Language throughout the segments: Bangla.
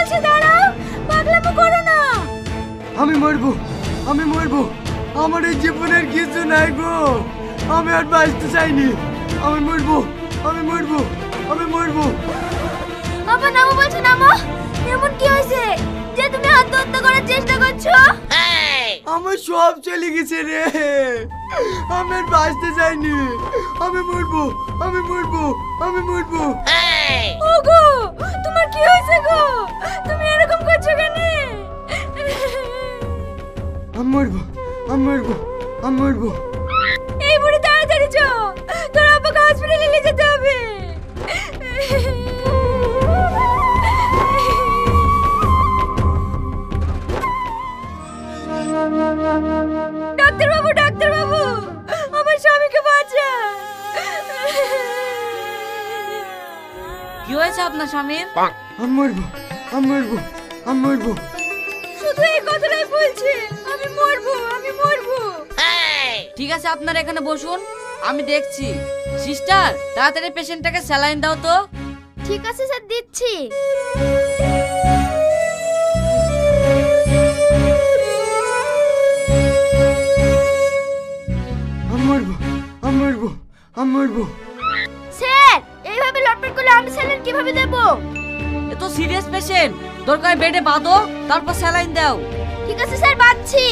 বলছি দাঁড়াও, পাগলামো করো না। আমি মরবো, আমি মরবো, আমার এই জীবনের কিছু নাই গো, আমি আর বাঁচতে চাইনি, আমি মরবো, আমি মরবো, আমি মরবো। আবার নামো বলছো, নামো। এমন কি হয়েছে যে তুমি আত্মহত্যা করার চেষ্টা করছো? আমার সব চলে গেছে রে, আমি আর বাঁচতে চাইনি, আমি মরবো, আমি মরবো, আমি মরবো। ওগো, তোমার কি হয়েছে গো? তুমি এরকম করছো কেন? আমি মরবো, আমি মরবো, আমি মরবো। এই বুড়ি তাড়াতাড়ি চ, তোর আব্বাকে হসপিটালে নিয়ে যেতে হবে। ডাক্তার বাবু, ডাক্তার বাবু, আমার স্বামীকে বাঁচা। কি হয়েছে আপনার স্বামীর? আমি মরবো, আমি মরবো, আমি মরবো। শুধু এই কথাটাই বলছে, আমি মরবো, আমি মরবো। ঠিক আছে, আপনারা এখানে বসুন, আমি দেখছি। সিস্টার, তাড়াতাড়ি পেশেন্টটাকে স্যালাইন দাও তো। ঠিক আছে স্যার, দিচ্ছি। আমি মরবো, আমি মরবো, আমি মরবো। স্যার, এইভাবে লটপট করলে আমি স্যালাইন কিভাবে দেব? এ তো সিরিয়াস পেশেন্ট, দরকার বেডে বাঁধো, তারপর স্যালাইন দাও। ঠিক আছে স্যার, বাঁধছি।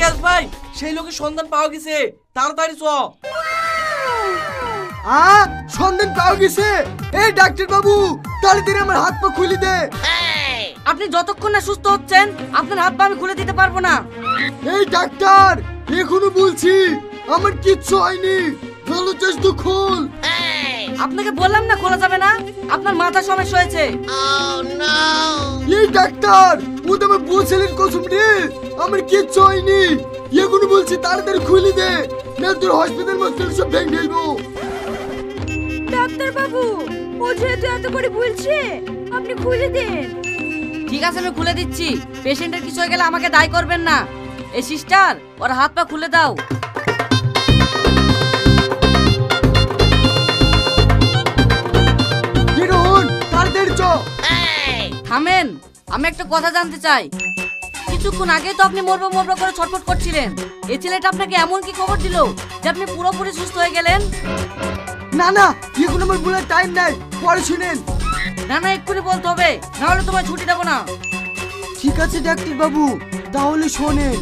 রিয়াজ ভাই, সেই লোকের সন্ধান পাওয়া গেছে, তাড়াতাড়ি চ। সন্ধান পাওয়া গেছে? এই ডাক্তার বাবু, তাড়াতাড়ি আমার হাত পা খুলে দে। আপনি যতক্ষণ না সুস্থ হচ্ছেন, আপনার হাত পা আমি খুলে দিতে পারবো না। এই ডাক্তার, এখনো বলছি আমার কিচ্ছু হয়নি, ভালো চাস তো খোল। আপনাকে বললাম না খোলা যাবে না, আপনার মাথা সমস্যা হয়েছে। এই ডাক্তার, ও তো আমার বলছিলেন কসম রে, আমার কিচ্ছু হয়নি, এখনো বলছি তাড়াতাড়ি খুলে দে, না তোর হসপিটাল মস্তিষ্ক সব ভেঙে ফেলবো। ডাক্তার বাবু, ও যেহেতু এত করে বলছে, আপনি খুলে দেন। ঠিক আছে, আমি খুলে দিচ্ছি। পেশেন্টের কিছু হয়ে গেলে আমাকে দায়ী করবেন না। এই সিস্টার, ওর হাত পা খুলে দাও। তাড়াতাড়ি চ। থামেন, আমি একটা কথা জানতে চাই। কিছুক্ষণ আগে তো আপনি মরবো মরবো করে ছটফট করছিলেন, এই ছেলেটা আপনাকে এমন কি খবর দিল যে আপনি পুরোপুরি সুস্থ হয়ে গেলেন? না না, এখন আমার বলার টাইম নাই, পরে শুনেন। না না, এক্ষুনি বলতে হবে, না হলে তোমায় ছুটি দেবো না। ঠিক আছে ডাক্তার বাবু, তাহলে শোনেন।